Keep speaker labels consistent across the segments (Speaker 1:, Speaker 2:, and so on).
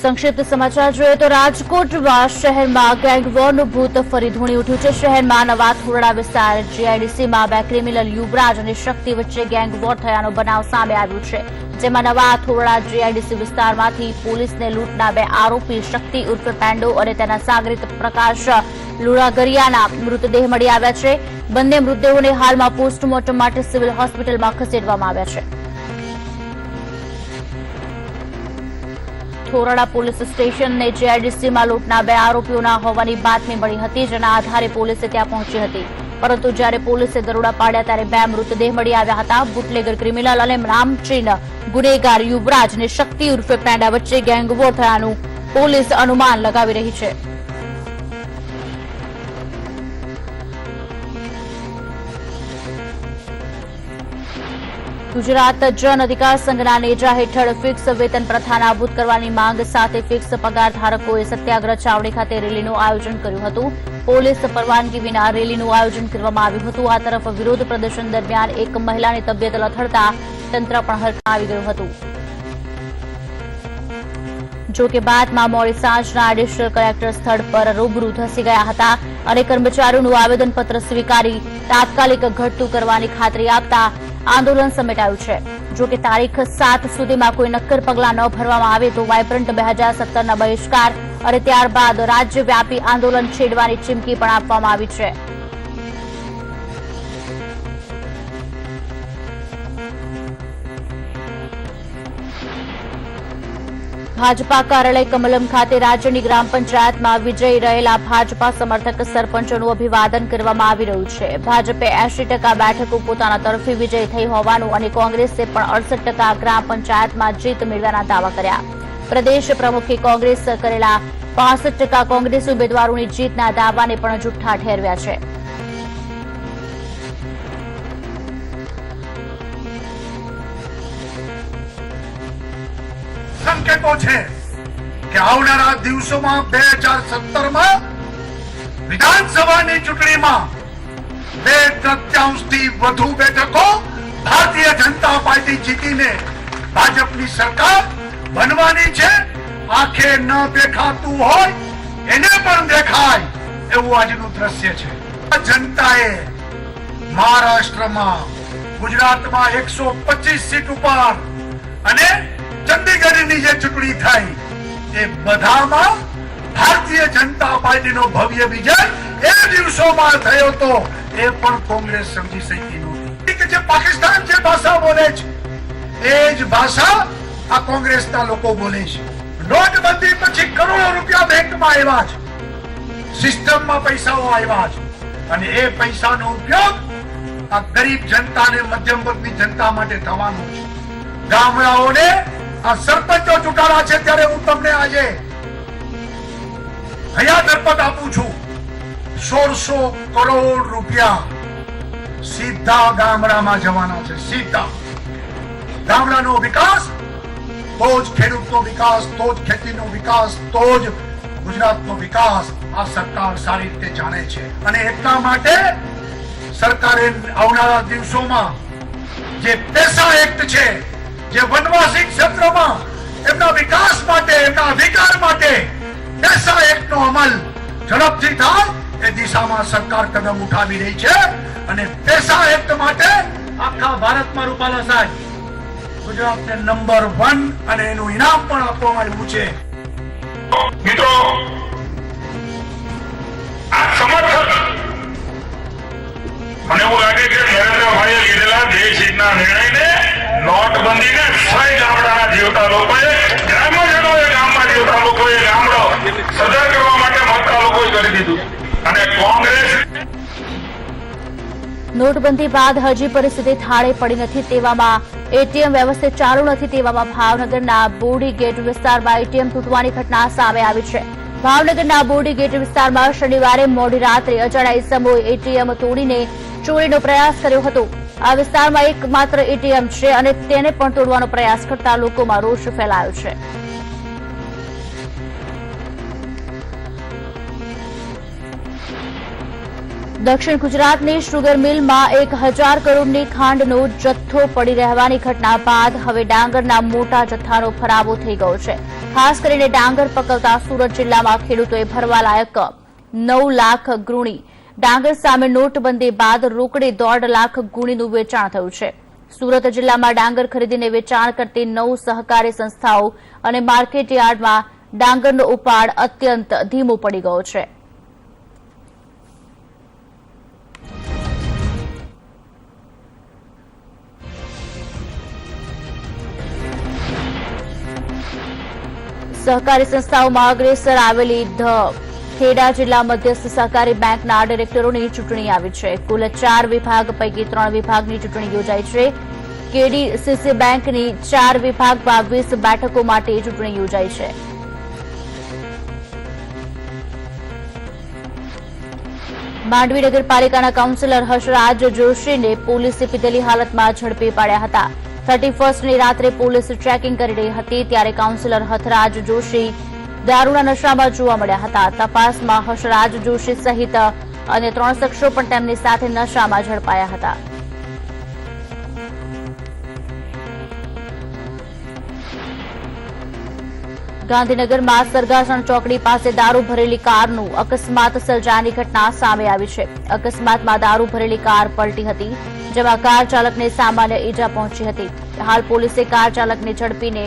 Speaker 1: संक्षिप्त समाचार જોઈએ તો રાજકોટમાં શહેરમાં ગેંગવોરનું ભૂત ફરી ધૂણી ઉઠ્યું છે। શહેરમાં નવા થોરડા વિસ્તાર જીઆઈડીસીમાં બે ક્રિમિનલ યુવરાજ અને શક્તિ વચ્ચે ગેંગવોર થયાનો બનાવ સામે આવ્યો છે, જેમાં નવા થોરડા જીઆઈડીસી વિસ્તારમાંથી પોલીસને લૂંટના બે આરોપી શક્તિ ઉર્ફે પેન્ડો અને તેના સાગરીત પ્રકાશ લુણાગરિયાના મૃતદેહ મળી આવ્યા છે। બંને મૃતદેહોને હાલમાં પોસ્ટમોર્ટમ માટે સિવિલ હોસ્પિટલમાં ખસેડવામાં આવ્યા છે। થોરડા પોલીસ સ્ટેશનને જીઆઈડીસીમાં લૂંટના બે આરોપીઓના હોવાની બાતમી મળી હતી, જેના આધારે પોલીસે ત્યાં પહોંચી હતી, પરંતુ જ્યારે પોલીસે દરોડા પાડ્યા ત્યારે બે મૃતદેહ મળી આવ્યા હતા। બુટલેગર ક્રિમિનલ અને નામચીન ગુનેગાર યુવરાજ અને શક્તિ ઉર્ફે પેન્ડા વચ્ચે ગેંગવોર થયાનું પોલીસ અનુમાન લગાવી રહી છે। ગુજરાત જન અધિકાર સંઘના નેજા હેઠળ ફિક્સ વેતન પ્રથા નાબૂદ કરવાની માંગ સાથે ફિક્સ પગાર ધારકોએ સત્યાગ્રહ ચાવડી ખાતે રેલીનું આયોજન કર્યું હતું। પોલીસ પરવાનગી વિના રેલીનું આયોજન કરવામાં આવ્યું હતું। આ તરફ વિરોધ પ્રદર્શન દરમિયાન એક મહિલાની તબિયત લથડતા તંત્ર પણ હરખાવી ગયું હતું। જો કે બાદમાં મોડી સાંજના એડિશનલ કલેક્ટર સ્થળ પર રૂબરૂ ધસી ગયા હતા અને કર્મચારીઓનું આવેદનપત્ર સ્વીકારી તાત્કાલિક ઘટતું કરવાની ખાતરી આપતા આંદોલન સમેટાયું છે। જો કે તારીખ 7 સુધીમાં કોઈ નક્કર પગલાં ન ભરવામાં આવે તો વાયબ્રન્ટ 2017ના બહિષ્કાર અને ત્યારબાદ રાજ્યવ્યાપી આંદોલન છેડવાની ચીમકી પણ આપવામાં આવી છે। ભાજપા કાર્યાલય કમલમ ખાતે રાજ્યની ગ્રામ પંચાયતમાં વિજયી રહેલા ભાજપા સમર્થક સરપંચોનું અભિવાદન કરવામાં આવી રહ્યું છે। ભાજપે 80% બેઠકો પોતાના તરફી વિજય થઈ હોવાનું અને કોંગ્રેસે પણ 68% ગ્રામ પંચાયતમાં જીત મેળવવાના દાવા કર્યા। પ્રદેશ પ્રમુખે કોંગ્રેસ કરેલા 65% કોંગ્રેસ ઉમેદવારોની જીતના દાવાને પણ જુઠ્ઠા ઠેરવ્યા છે।
Speaker 2: સંકેતો છે કે આવનારા દિવસોમાં 2017માં વિધાનસભાની ચૂંટણીમાં 2/3 વધુ બેઠકો ભારતીય જનતા પાર્ટી જીતીને ભાજપની સરકાર બનવાની છે। આંખે ન દેખાતું હોય એને પણ દેખાય એવું આજનું દ્રશ્ય છે। જનતાએ મહારાષ્ટ્રમાં, ગુજરાતમાં 125 સીટ ઉપર અને ચંદીગઢની જે ચૂંટણી થઈ એ બધામાં ભારતીય જનતા પાર્ટીનો ભવ્ય વિજય એ દિવસોમાં થયો હતો, એ પણ કોંગ્રેસ સમજી શકી નહોતી કે જે પાકિસ્તાન જે ભાષા બોલે છે એ જ ભાષા આ કોંગ્રેસના લોકો બોલે છે। નોટબંધી પછી કરોડો રૂપિયા બેંકમાં આવ્યા છે, સિસ્ટમમાં પૈસાઓ આવ્યા છે અને એ પૈસાનો ઉપયોગ આ ગરીબ જનતા અને મધ્યમ વર્ગની જનતા માટે થવાનો છે। ગામડાઓને આ સરપંચો ચૂંટાડા છે ત્યારે હું તમને આજે હૈયા દરપત આપું છું। 1600 કરોડ રૂપિયા સીધા ગામડામાં જવાના છે। સીધા ગામડાનો વિકાસ, તો જ ખેડૂતનો વિકાસ, તો જ ખેતીનો વિકાસ, તો જ ગુજરાતનો વિકાસ આ સરકાર સારી રીતે જાણે છે અને એટલા માટે સરકારે આવનારા દિવસોમાં જે પેસા એક્ટ છે, જે વનવાસી ક્ષેત્રમાં એમના વિકાસ માટે, એમના અધિકાર માટે પેસા એક્ટનો અમલ ઝડપથી થાય એ દિશામાં સરકાર કદમ ઉઠાવી રહી છે અને પેસા એક્ટ માટે આખા ભારતમાં રૂપાલા સાહેબ ગુજરાતને નંબર 1 અને એનું ઇનામ પણ આપવામાં આવ્યું છે।
Speaker 3: મિત્રો, આ સમર્થન મને એવું લાગે કે નરેન્દ્રભાઈએ લીધેલા દેશ હિતના નિર્ણયને નોટબંધીને સહી ગામડાના જીવતા લોકોએ, ગ્રામજનોએ, ગામમાં જીવતા લોકોએ ગામડો સદર કરવા માટે મતતા લોકોએ કરી દીધું અને કોંગ્રેસ
Speaker 1: નોટબંધી બાદ હજી પરિસ્થિતિ થાળે પડી નથી તેવામાં એટીએમ વ્યવસ્થિત ચાલુ નથી તેવામાં ભાવનગરના બોડી ગેટ વિસ્તારમાં એટીએમ તૂટવાની ઘટના સામે આવી છે। ભાવનગરના બોડી ગેટ વિસ્તારમાં શનિવારે મોડી રાત્રે અજાણ્યા ઇસમોએ એટીએમ તોડીને ચોરીનો પ્રયાસ કર્યો હતો। આ વિસ્તારમાં એકમાત્ર એટીએમ છે અને તેને પણ તોડવાનો પ્રયાસ કરતા લોકોમાં રોષ ફેલાયો છે। દક્ષિણ ગુજરાતની શુગર મિલમાં 1000 કરોડની ખાંડનો જથ્થો પડી રહેવાની ઘટના બાદ હવે ડાંગરના મોટા જથ્થાનો ફરાવો થઈ ગયો છે। ખાસ કરીને ડાંગર પકવતા સુરત જિલ્લામાં ખેડૂતોએ ભરવા લાયક 9 લાખ ગુણી ડાંગર સામે નોટબંધી બાદ રોકડે 1.5 લાખ ગુણીનું વેચાણ થયું છે. સુરત જિલ્લામાં ડાંગર ખરીદીને વેચાણ કરતી 9 સહકારી સંસ્થાઓ અને માર્કેટ યાર્ડમાં ડાંગરનો ઉપાડ અત્યંત ધીમો પડી ગયો છે. સહકારી સંસ્થાઓમાં અગ્રેસર આવેલી ખેડા જિલ્લા મધ્યસ્થ સહકારી બેંકના ડિરેક્ટરોની ચૂંટણી આવી છે. કુલ 4 વિભાગ પૈકી 3 વિભાગની ચૂંટણી યોજાઈ છે. કેડીસીસી બેંકની 4 વિભાગમાં 20 બેઠકો માટે ચૂંટણી યોજાઈ છે. માંડવી નગરપાલિકાના કાઉન્સિલર હર્ષરાજ જોશીને પોલીસે પીધેલી હાલતમાં ઝડપી પાડ્યા હતા. 31ની રાત્રે પોલીસ ચેકિંગ કરી રહી હતી ત્યારે કાઉન્સિલર હર્ષરાજ જોશી દારૂના નશામાં જોવા મળ્યા હતા. તપાસમાં હર્ષરાજ જોશી સહિત અન્ય 3 શખ્સો પણ તેમની સાથે નશામાં ઝડપાયા હતા. ગાંધીનગરમાં સરગાસણ ચોકડી પાસે દારૂ ભરેલી કારનું અકસ્માત સર્જાવાની ઘટના સામે આવી છે. અકસ્માતમાં દારૂ ભરેલી કાર પલટી હતી, જેમાં કાર ચાલકને સામાન્ય ઈજા પહોંચી હતી. હાલ પોલીસે કાર ચાલકને ઝડપીને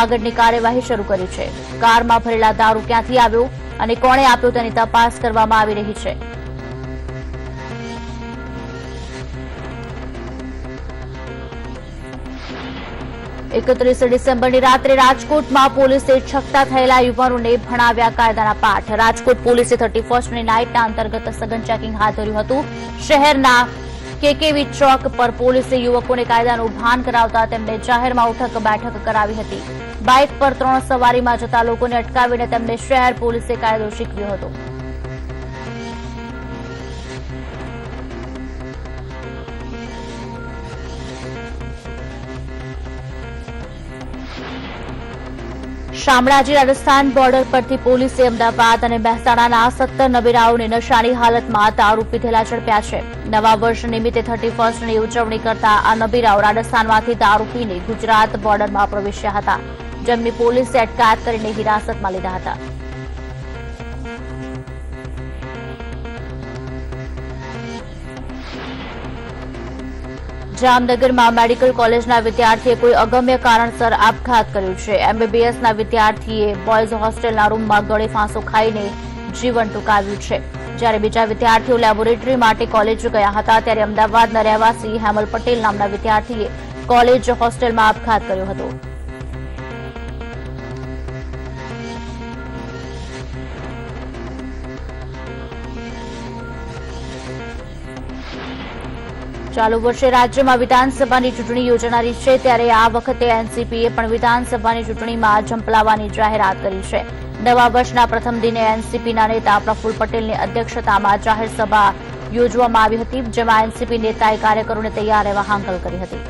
Speaker 1: આગળની કાર્યવાહી શરૂ કરી છે. કારમાં ભરેલા દારૂ ક્યાંથી આવ્યો અને કોણે આપ્યો તેની તપાસ કરવામાં આવી રહી છે. એકત્રીસ ડિસેમ્બરની રાત્રે રાજકોટમાં પોલીસે છકતા થયેલા યુવાનોને ભણાવ્યા કાયદાના પાઠ. રાજકોટ પોલીસે 31મી નાઇટના અંતર્ગત સઘન ચેકિંગ હાથ ધર્યું હતું. શહેરના કેકેવી ચોક પર પોલીસે યુવકોને કાયદાનું ભાન કરાવતા તેમને જાહેરમાં ઉઠક બેઠક કરાવી હતી. બાઇક પર 3 સવારીમાં જતા લોકોને અટકાવીને તેમને શહેર પોલીસે કાયદો શીખવ્યો હતો. શામળાજી રાજસ્થાન બોર્ડર પરથી પોલીસે અમદાવાદ અને મહેસાણાના 17 નબીરાઓને નશાની હાલતમાં દારૂ પીધેલા ઝડપ્યા છે. નવા વર્ષ નિમિત્તે 31ની ઉજવણી કરતા આ નબીરાઓ રાજસ્થાનમાંથી દારૂ પીને ગુજરાત બોર્ડરમાં પ્રવેશ્યા હતા, જેમની પોલીસે અટકાયત કરીને હિરાસતમાં લીધા હતા. જામનગરમાં મેડિકલ કોલેજના વિદ્યાર્થીએ કોઈ અગમ્ય કારણસર આપઘાત કર્યો છે. એમબીબીએસના વિદ્યાર્થીએ બોયઝ હોસ્ટેલના રૂમમાં ગળે ફાંસો ખાઈને જીવન ટૂંકાવ્યું છે. જ્યારે બીજા વિદ્યાર્થીઓ લેબોરેટરી માટે કોલેજ ગયા હતા ત્યારે અમદાવાદના રહેવાસી હેમલ પટેલ નામના વિદ્યાર્થીએ કોલેજ હોસ્ટેલમાં આપઘાત કર્યો હતો. ચાલુ વર્ષે રાજ્યમાં વિધાનસભાની ચૂંટણી યોજાનારી છે ત્યારે આ વખતે એનસીપીએ પણ વિધાનસભાની ચૂંટણીમાં ઝંપલાવવાની જાહેરાત કરી છે. નવા વર્ષના પ્રથમ દિને એનસીપીના નેતા પ્રફુલ્લ પટેલની અધ્યક્ષતામાં જાહેર સભા યોજવામાં આવી હતી, જેમાં એનસીપી નેતાએ કાર્યકરોને તૈયાર રહેવા હાંકલ કરી હતી.